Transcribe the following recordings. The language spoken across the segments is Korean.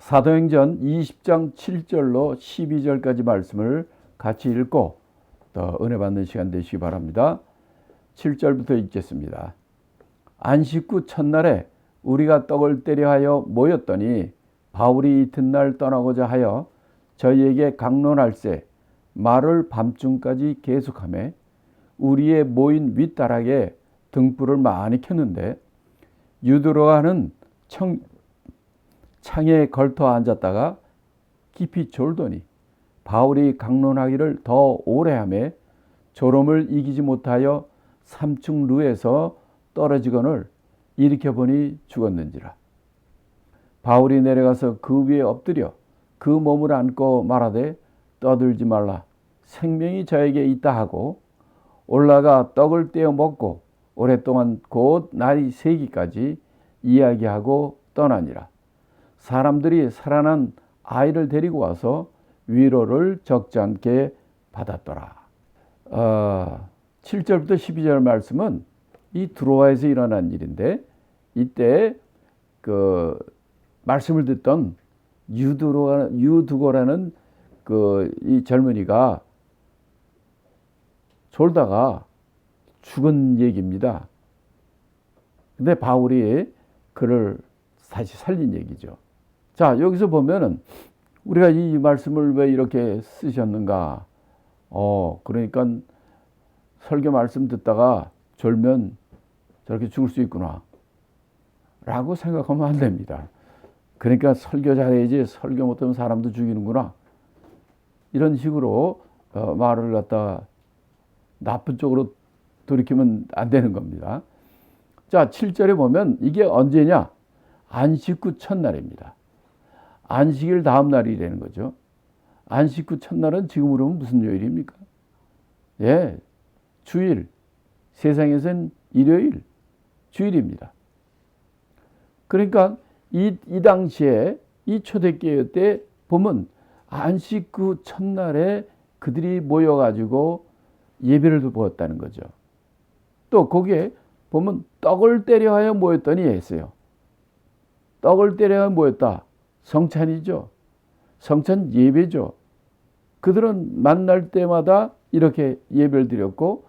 사도행전 20장 7절로 12절까지 말씀을 같이 읽고 또 은혜 받는 시간 되시기 바랍니다. 7절부터 읽겠습니다. 안식 후 첫날에 우리가 떡을 떼려 하여 모였더니 바울이 이튿날 떠나고자 하여 저희에게 강론할세 말을 밤중까지 계속하며 우리의 모인 윗다락에 등불을 많이 켰는데 유두로아는 창에 걸터 앉았다가 깊이 졸더니 바울이 강론하기를 더 오래 하며 졸음을 이기지 못하여 3층 루에서 떨어지거늘 일으켜보니 죽었는지라. 바울이 내려가서 그 위에 엎드려 그 몸을 안고 말하되 떠들지 말라 생명이 저에게 있다 하고 올라가 떡을 떼어 먹고 오랫동안 곧 날이 새기까지 이야기하고 떠나니라. 사람들이 살아난 아이를 데리고 와서 위로를 적지 않게 받았더라. 7절부터 12절 말씀은 이 드로아에서 일어난 일인데 이때 그 말씀을 듣던 유두고라는 이 젊은이가 졸다가 죽은 얘기입니다. 근데 바울이 그를 다시 살린 얘기죠. 자, 여기서 보면은 우리가 이 말씀을 왜 이렇게 쓰셨는가? 그러니까 설교 말씀 듣다가 졸면 저렇게 죽을 수 있구나 라고 생각하면 안 됩니다. 그러니까 설교 잘해야지 설교 못하면 사람도 죽이는구나 이런 식으로 말을 갖다 나쁜 쪽으로 돌이키면 안 되는 겁니다. 자, 7절에 보면 이게 언제냐? 안식 후 첫날입니다. 안식일 다음 날이라는 거죠. 안식 후 첫날은 지금으로 보면 무슨 요일입니까? 예, 주일. 세상에서는 일요일, 주일입니다. 그러니까 이 당시에 이 초대교회 때 보면 안식 후 첫날에 그들이 모여가지고 예배를 보았다는 거죠. 또 거기에 보면 떡을 떼려 하여 모였더니 했어요. 떡을 떼려 하여 모였다. 성찬이죠. 성찬 예배죠. 그들은 만날 때마다 이렇게 예배를 드렸고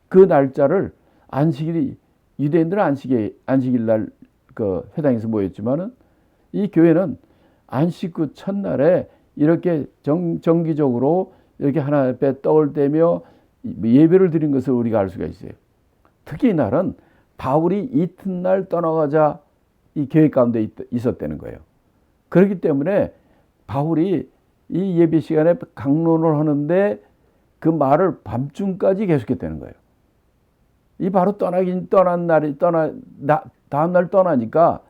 그 날짜를 안식일이 유대인들은 안식일 날 그 회당에서 모였지만은 이 교회는 안식 후 첫날에 이렇게 정기적으로 이렇게 하나 앞에 떡을 떼며 예배를 드린 것을 우리가 알 수가 있어요. 특히 이 날은 바울이 이튿날 떠나가자 이 계획 가운데 있었다는 거예요. 그렇기 때문에 바울이 이 예배 시간에 강론을 하는데 그 말을 밤중까지 계속했다는 거예요. 이 바로 떠난 날이 다음 날 떠나니까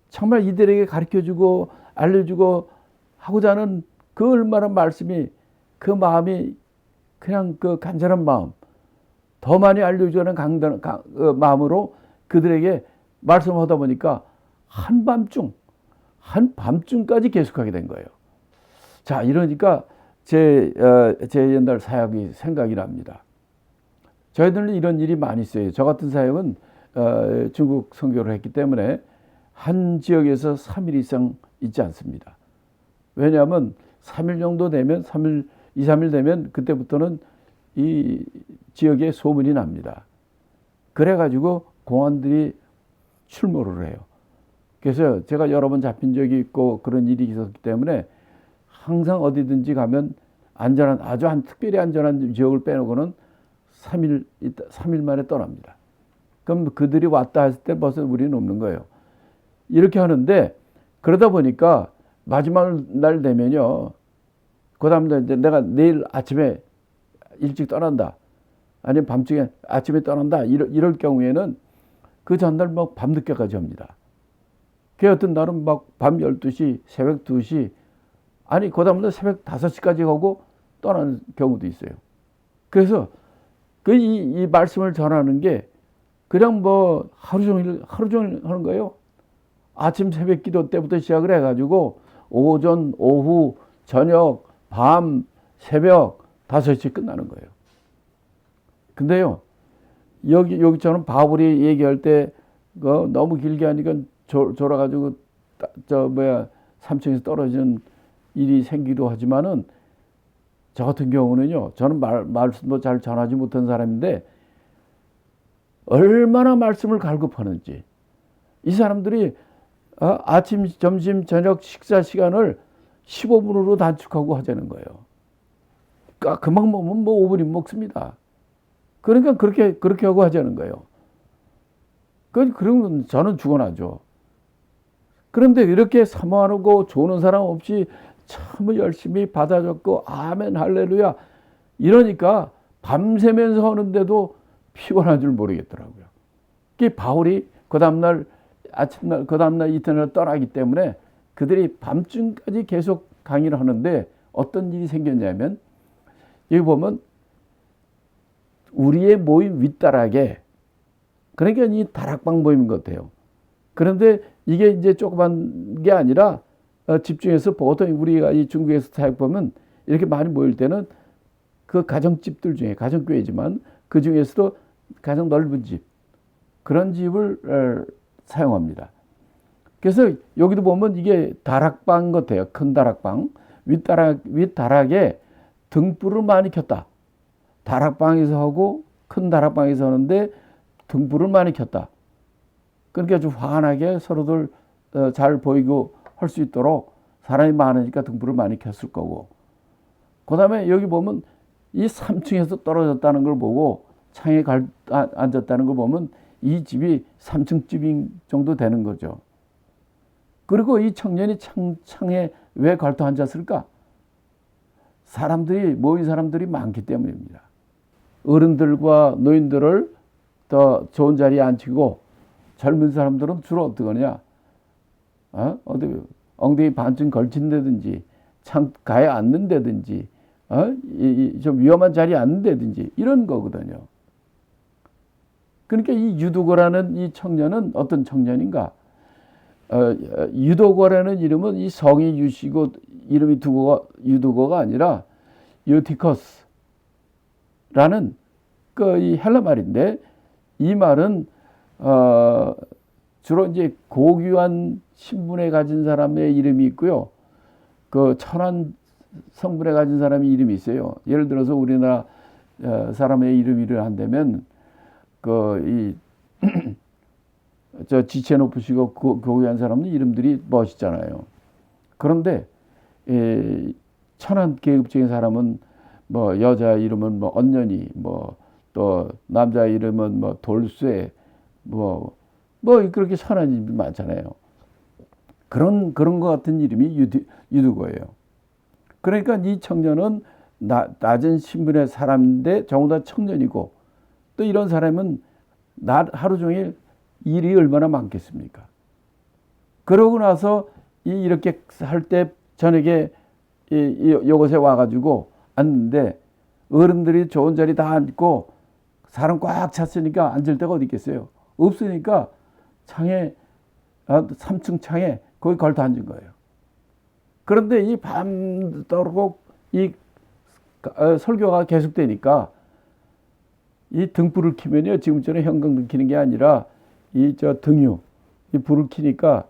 정말 이들에게 가르쳐주고 알려주고 하고자 하는 그 얼마나 말씀이 그 마음이 그냥 그 간절한 마음 더 많이 알려주는 마음으로 그들에게 말씀하다 보니까 한밤중까지 계속하게 된 거예요. 자, 이러니까 제 옛날 사역이 생각이 납니다. 저희들은 이런 일이 많이 있어요. 저 같은 사역은 중국 선교를 했기 때문에 한 지역에서 3일 이상 있지 않습니다. 왜냐하면 3일 정도 되면 2, 3일 되면 그때부터는 이 지역에 소문이 납니다. 그래가지고 공안들이 출몰을 해요. 그래서 제가 여러 번 잡힌 적이 있고 그런 일이 있었기 때문에 항상 어디든지 가면 아주 특별히 안전한 지역을 빼놓고는 3일 만에 떠납니다. 그럼 그들이 왔다 했을 때 벌써 우리는 없는 거예요. 이렇게 하는데 그러다 보니까 마지막 날 되면요. 그 다음날 이제 내가 내일 아침에 일찍 떠난다. 아니면 밤중에 아침에 떠난다. 이럴 경우에는 그 전날 막 밤늦게까지 합니다. 그 어떤 날은 막 밤 12시, 새벽 2시, 아니 그 다음날 새벽 5시까지 가고 떠나는 경우도 있어요. 그래서 이 말씀을 전하는 게 그냥 뭐 하루 종일 하는 거예요. 아침 새벽 기도 때부터 시작을 해가지고 오전, 오후, 저녁, 밤, 새벽 5시 끝나는 거예요. 근데요, 여기처럼 바울이 얘기할 때 너무 길게 하니까 졸아가지고 3층에서 떨어지는 일이 생기기도 하지만은 저 같은 경우는요, 저는 말씀도 잘 전하지 못한 사람인데 얼마나 말씀을 갈급하는지 이 사람들이 아침, 점심, 저녁 식사 시간을 15분으로 단축하고 하자는 거예요. 금방 먹으면 뭐 5분이면 먹습니다. 그러니까 그렇게 하고 하자는 거예요. 그러면 저는 죽어나죠. 그런데 이렇게 사모하고 조는 사람 없이 참 열심히 받아 적고 아멘 할렐루야 이러니까 밤새면서 하는데도 피곤한 줄 모르겠더라고요. 바울이 그 다음날 아침날 그 다음날 이튿날 떠나기 때문에 그들이 밤중까지 계속 강의를 하는데 어떤 일이 생겼냐면 여기 보면 우리의 모임 윗다락에 그러니까 이 다락방 모임인 것 같아요. 그런데 이게 이제 조그만 게 아니라 집중해서 보통 우리가 이 중국에서 사역 보면 이렇게 많이 모일 때는 그 가정집들 중에 가정교회지만 그 중에서도 가장 넓은 집 그런 집을 사용합니다. 그래서 여기도 보면 이게 다락방 같아요. 큰 다락방 윗다락에 등불을 많이 켰다. 다락방에서 하고 큰 다락방에서 하는데 등불을 많이 켰다. 그러니까 좀 환하게 서로들 잘 보이고 할 수 있도록 사람이 많으니까 등불을 많이 켰을 거고. 그 다음에 여기 보면 이 3층에서 떨어졌다는 걸 보고 창에 앉았다는 걸 보면 이 집이 3층 집인 정도 되는 거죠. 그리고 이 청년이 창에 왜 걸터 앉았을까? 모인 사람들이 많기 때문입니다. 어른들과 노인들을 더 좋은 자리에 앉히고 젊은 사람들은 주로 어떻게 하냐? 어디 엉덩이 반쯤 걸친다든지 창가에 앉는다든지 좀 위험한 자리에 앉는다든지 이런 거거든요. 그러니까 이 유두고라는 이 청년은 어떤 청년인가? 유도고라는 이름은 이 성이 유시고 이름이 유두고가 아니라 유티커스라는 이 헬라 말인데 이 말은 주로 이제 고귀한 신분에 가진 사람의 이름이 있고요. 그 천한 성분에 가진 사람의 이름이 있어요. 예를 들어서 우리나라 사람의 이름을 한다면 저 지체 높으시고 고귀한 사람은 이름들이 멋있잖아요. 그런데 천한 계급적인 사람은 뭐 여자 이름은 뭐 언년이 또 남자 이름은 뭐 돌쇠 뭐 그렇게 천한 이름이 많잖아요. 그런 것 같은 이름이 유두고예요. 그러니까 이 청년은 낮은 신분의 사람인데 정보다 청년이고 또 이런 사람은 하루 종일 일이 얼마나 많겠습니까? 그러고 나서 이렇게 할 때 저녁에 요것에 와가지고 앉는데 어른들이 좋은 자리 다 앉고 사람 꽉 찼으니까 앉을 데가 어디 있겠어요? 없으니까 3층 창에 거기 걸터 앉은 거예요. 그런데 이 밤도록 이 설교가 계속되니까 이 등불을 켜면요, 지금처럼 형광등 켜는 게 아니라 이 등유, 이 불을 켜니까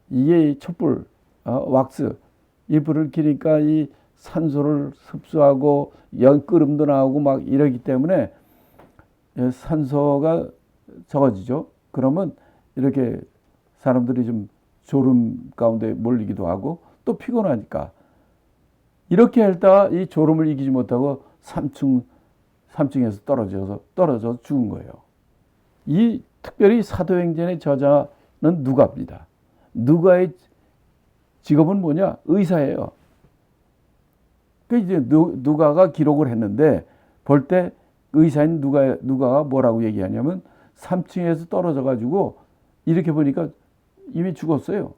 이게 촛불, 왁스, 이 불을 켜니까 이 산소를 흡수하고 연끓음도 나오고 막 이러기 때문에 산소가 적어지죠. 그러면 이렇게 사람들이 좀 졸음 가운데 몰리기도 하고 또 피곤하니까 이렇게 했다가 이 졸음을 이기지 못하고 3층에서 떨어져 죽은 거예요. 이 특별히 사도행전의 저자는 누가입니다. 누가의 직업은 뭐냐? 의사예요. 그 이제 누가가 기록을 했는데 볼 때 의사인 누가가 뭐라고 얘기하냐면 3층에서 떨어져 가지고 이렇게 보니까 이미 죽었어요.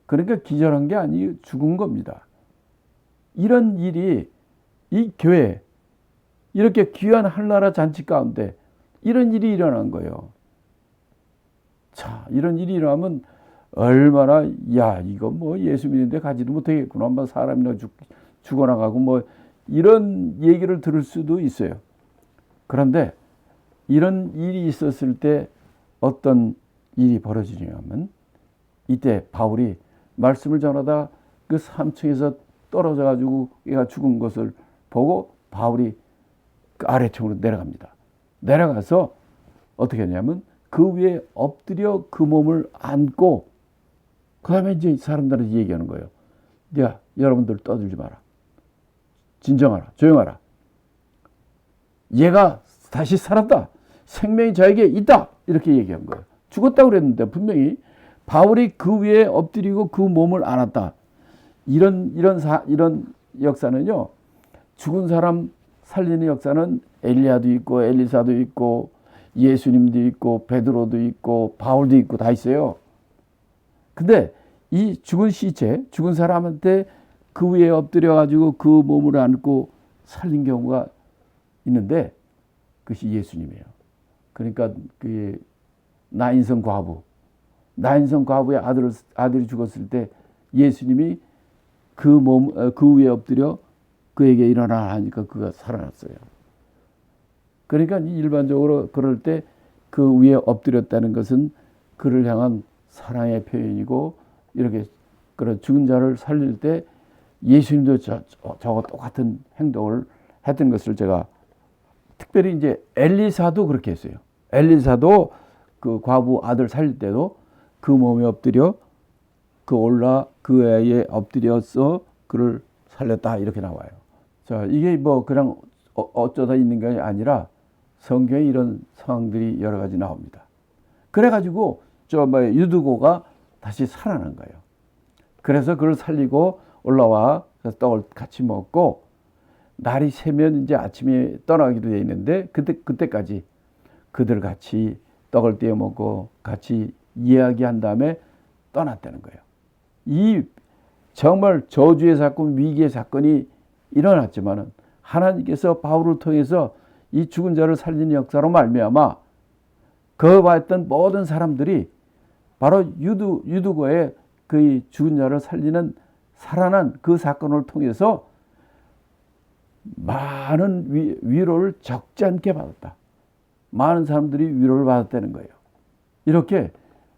그러니까 기절한 게 아니고 죽은 겁니다. 이런 일이 이 교회 이렇게 귀한 한나라 잔치 가운데 이런 일이 일어난 거예요. 자, 이런 일이 일어나면 얼마나 이거 뭐 예수 믿는데 가지도 못하겠구나. 뭐 사람이나 죽어나가고 뭐 이런 얘기를 들을 수도 있어요. 그런데 이런 일이 있었을 때 어떤 일이 벌어지냐면 이때 바울이 말씀을 전하다 그 3층에서 떨어져 가지고 얘가 죽은 것을 보고 바울이 그 아래층으로 내려갑니다. 내려가서 어떻게 하냐면 그 위에 엎드려 그 몸을 안고 그 다음에 이제 사람들한테 얘기하는 거예요. 야, 여러분들 떠들지 마라. 진정하라. 조용하라. 얘가 다시 살았다. 생명이 저에게 있다. 이렇게 얘기한 거예요. 죽었다고 그랬는데 분명히 바울이 그 위에 엎드리고 그 몸을 안았다. 이런 역사는요. 죽은 사람 살리는 역사는 엘리야도 있고 엘리사도 있고 예수님도 있고 베드로도 있고 바울도 있고 다 있어요. 근데 이 죽은 시체, 죽은 사람한테 그 위에 엎드려 가지고 그 몸을 안고 살린 경우가 있는데 그것이 예수님이에요. 그러니까 그 나인성 과부의 아들이 죽었을 때 예수님이 그 위에 엎드려 그에게 일어나 하니까 그가 살아났어요. 그러니까 일반적으로 그럴 때 그 위에 엎드렸다는 것은 그를 향한 사랑의 표현이고 이렇게 그런 죽은 자를 살릴 때 예수님도 저와 똑같은 행동을 했던 것을 제가 특별히 이제 엘리사도 그렇게 했어요. 엘리사도 그 과부 아들 살릴 때도 그 몸에 엎드려 그 애에 엎드려서 그를 살렸다 이렇게 나와요. 자, 이게 뭐 그냥 어쩌다 있는 게 아니라 성경에 이런 상황들이 여러 가지 나옵니다. 그래가지고 유두고가 다시 살아난 거예요. 그래서 그를 살리고 올라와 떡을 같이 먹고 날이 새면 이제 아침에 떠나기로 돼 있는데 그때까지 그들 같이 떡을 떼어 먹고 같이 이야기한 다음에 떠났다는 거예요. 이 정말 저주의 사건, 위기의 사건이 일어났지만은 하나님께서 바울을 통해서 이 죽은 자를 살리는 역사로 말미암아 그 봤던 모든 사람들이 바로 유두고의 그 죽은 자를 살리는 살아난 그 사건을 통해서 많은 위로를 적지 않게 받았다. 많은 사람들이 위로를 받았다는 거예요. 이렇게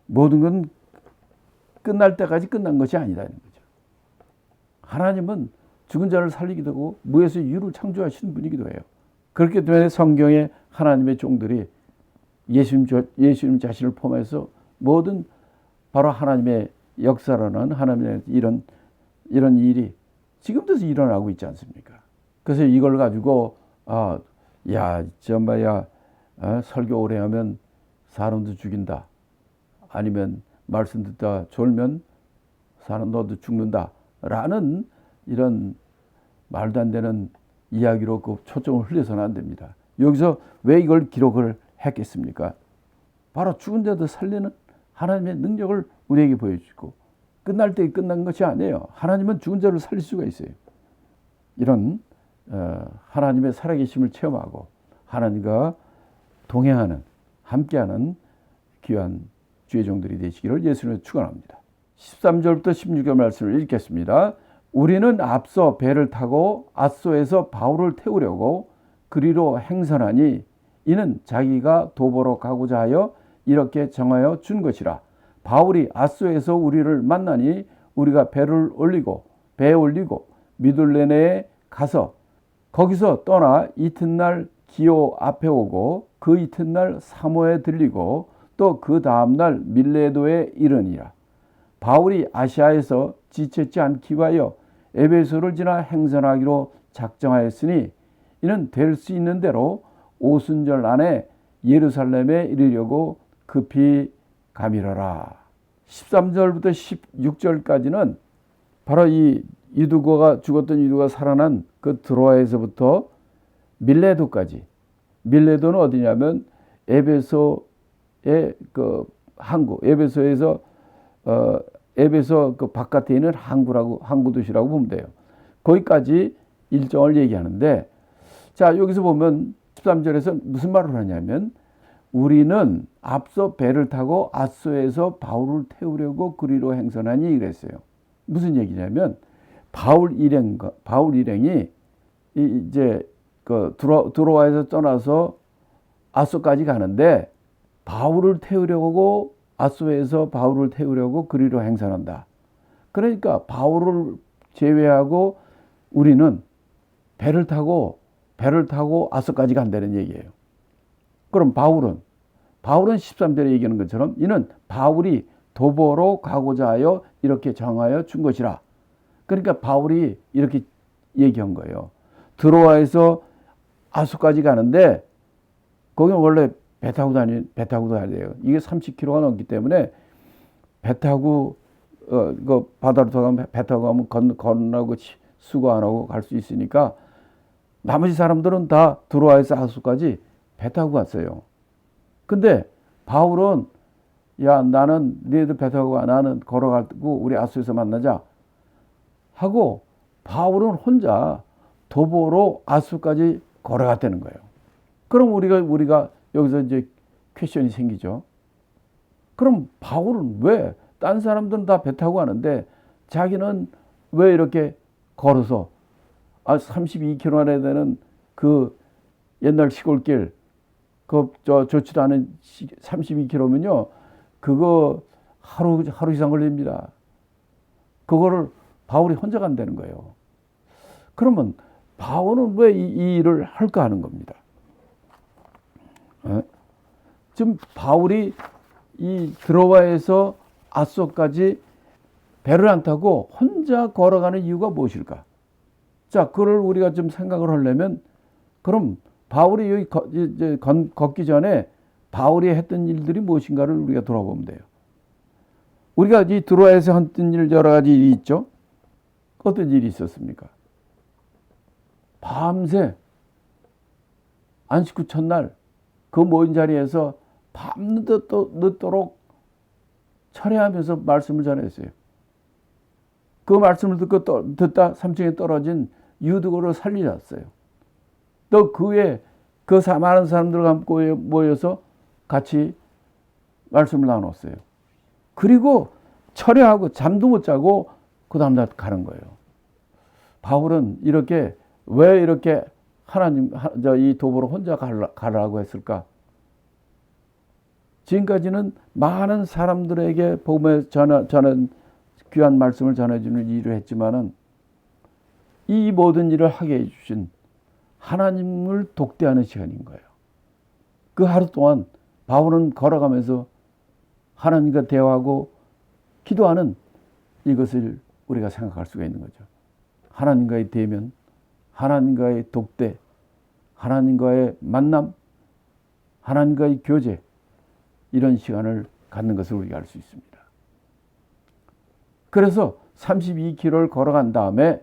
모든 건 끝날 때까지 끝난 것이 아니라는 거죠. 하나님은 죽은 자를 살리기도 하고 무에서 유를 창조하시는 분이기도 해요. 그렇기 때문에 성경에 하나님의 종들이 예수님 자신을 포함해서 모든 바로 하나님의 역사라는 하나님의 이런 일이 지금도 일어나고 있지 않습니까? 그래서 이걸 가지고 설교 오래 하면 사람도 죽인다. 아니면 말씀 듣다 졸면 너도 죽는다라는 이런 말도 안 되는 이야기로 그 초점을 흘려서는 안 됩니다. 여기서 왜 이걸 기록을 했겠습니까? 바로 죽은 자도 살리는 하나님의 능력을 우리에게 보여주고 끝날 때 끝난 것이 아니에요. 하나님은 죽은 자를 살릴 수가 있어요. 이런 하나님의 살아계심을 체험하고 하나님과 동행하는 함께하는 귀한 주의 종들이 되시기를 예수님을 축원합니다. 13절부터 16절 말씀을 읽겠습니다. 우리는 앞서 배를 타고 앗소에서 바울을 태우려고 그리로 행선하니 이는 자기가 도보로 가고자 하여 이렇게 정하여 준 것이라. 바울이 앗소에서 우리를 만나니 우리가 배에 올리고 미둘레네에 가서 거기서 떠나 이튿날 기오 앞에 오고 그 이튿날 사모에 들리고 또 그 다음날 밀레도에 이르니라. 바울이 아시아에서 지체치 않기 위하여 에베소를 지나 행선하기로 작정하였으니 이는 될 수 있는 대로 오순절 안에 예루살렘에 이르려고 급히 가미러라. 13절부터 16절까지는 바로 이 죽었던 유두고가 살아난 그 드로아에서부터 밀레도까지. 밀레도는 어디냐면 에베소의 그 항구, 에베소에서 에베소 그 바깥에 있는 항구 도시라고 보면 돼요. 거기까지 일정을 얘기하는데, 자, 여기서 보면 13절에서 무슨 말을 하냐면 우리는 앞서 배를 타고 앗소에서 바울을 태우려고 그리로 행선하니 이랬어요. 무슨 얘기냐면 바울 일행이 이제 그 드로아에서 떠나서 앗소까지 가는데 바울을 태우려고 아소에서 바울을 태우려고 그리로 행선한다. 그러니까 바울을 제외하고 우리는 배를 타고 아소까지 간다는 얘기예요. 그럼 바울은 13절에 얘기하는 것처럼 이는 바울이 도보로 가고자 하여 이렇게 정하여 준 것이라. 그러니까 바울이 이렇게 얘기한 거예요. 드로아에서 아소까지 가는데 거기는 원래 배 타고 가야 돼요. 이게 30km가 넘기 때문에 배 타고 그 바다로 들어가면 배 타고 가면 건너고 수고 안 하고 갈 수 있으니까 나머지 사람들은 다 드로아에서 아소까지 배 타고 갔어요. 근데 바울은 야 나는 너희들 배 타고 가 나는 걸어가고 우리 아소에서 만나자 하고 바울은 혼자 도보로 아소까지 걸어갔다는 거예요. 그럼 우리가 여기서 이제 퀘션이 생기죠. 그럼 바울은 왜 딴 사람들은 다 배 타고 가는데 자기는 왜 이렇게 걸어서 32km나 되는 그 옛날 시골길 좋지도 않은 32km면요 그거 하루 이상 걸립니다. 그거를 바울이 혼자 간다는 거예요. 그러면 바울은 왜 이 일을 할까 하는 겁니다. 지금 바울이 이 드로아에서 아소까지 배를 안 타고 혼자 걸어가는 이유가 무엇일까? 자, 그걸 우리가 좀 생각을 하려면 그럼 바울이 여기 걷기 전에 바울이 했던 일들이 무엇인가를 우리가 돌아보면 돼요. 우리가 이 드로아에서 했던 일 여러 가지 일이 있죠. 어떤 일이 있었습니까? 밤새 안식 후 첫날 그 모인 자리에서 밤늦도록 철회하면서 말씀을 전했어요. 그 말씀을 듣다 3층에 떨어진 유두고를 살리셨어요. 또 그에 그 많은 사람들과 함께 모여서 같이 말씀을 나눴어요. 그리고 철회하고 잠도 못 자고 그 다음날 가는 거예요. 바울은 왜 이렇게 하나님 이 도보로 혼자 가라고 했을까? 지금까지는 많은 사람들에게 복음의 전한 귀한 말씀을 전해주는 일을 했지만은 이 모든 일을 하게 해주신 하나님을 독대하는 시간인 거예요. 그 하루 동안 바울은 걸어가면서 하나님과 대화하고 기도하는 이것을 우리가 생각할 수가 있는 거죠. 하나님과의 대면, 하나님과의 독대, 하나님과의 만남, 하나님과의 교제 이런 시간을 갖는 것을 우리가 알 수 있습니다. 그래서 32km를 걸어간 다음에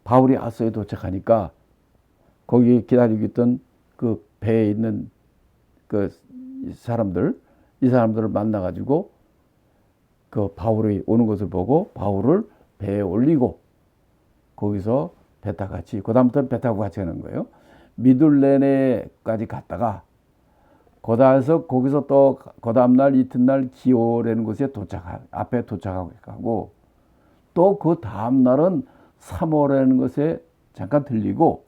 바울이 아소에 도착하니까 거기 기다리고 있던 그 배에 있는 그 이 사람들을 만나가지고 그 바울이 오는 것을 보고 바울을 배에 올리고 거기서 배 타고 같이 그다음부터 배 타고 같이 가는 거예요. 미둘레네까지 갔다가 거기서 또 그 다음날 이튿날 기오라는 곳에 앞에 도착하고 또 그 다음날은 사모라는 곳에 잠깐 들리고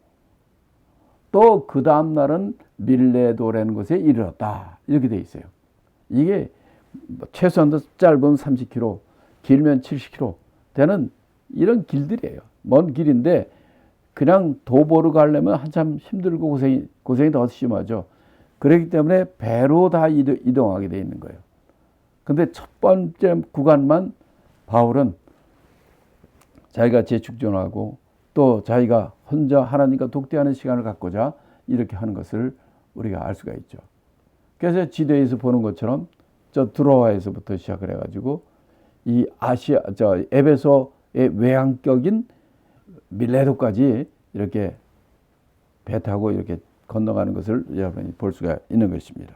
또 그 다음날은 밀레도라는 곳에 이르렀다. 이렇게 돼 있어요. 이게 최소한도 짧으면 30km, 길면 70km 되는 이런 길들이에요. 먼 길인데 그냥 도보로 가려면 한참 힘들고 고생이 더 심하죠. 그렇기 때문에 배로 다 이동하게 돼 있는 거예요. 근데 첫 번째 구간만 바울은 자기가 재충전하고 또 자기가 혼자 하나님과 독대하는 시간을 갖고자 이렇게 하는 것을 우리가 알 수가 있죠. 그래서 지도에서 보는 것처럼 저 드로아에서부터 시작을 해가지고 이 에베소의 외향격인 밀레도까지 이렇게 배 타고 이렇게 건너가는 것을 여러분이 볼 수가 있는 것입니다.